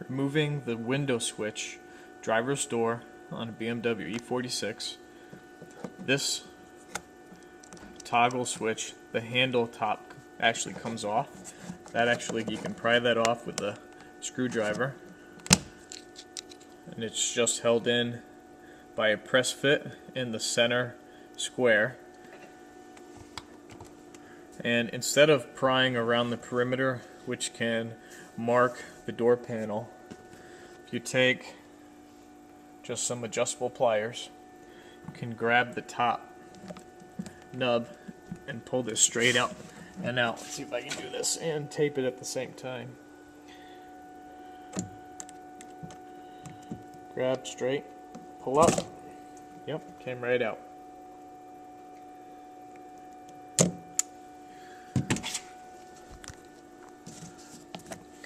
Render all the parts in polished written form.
removing the window switch, driver's door on a BMW E46. This toggle switch, the handle top actually comes off. That actually, you can pry that off with a screwdriver, and it's just held in by a press fit in the center square. And instead of prying around the perimeter, which can mark the door panel, if you take just some adjustable pliers, you can grab the top nub and pull this straight out and out. Let's see if I can do this and tape it at the same time. Grab straight, pull up. Yep, came right out.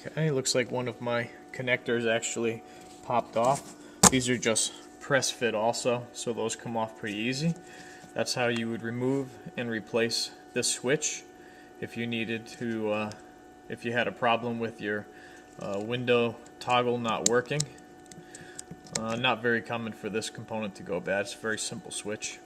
Okay, looks like one of my connectors actually popped off. These are just press fit also, so those come off pretty easy. That's how you would remove and replace this switch if you needed to, if you had a problem with your window toggle not working. Not very common for this component to go bad. It's a very simple switch.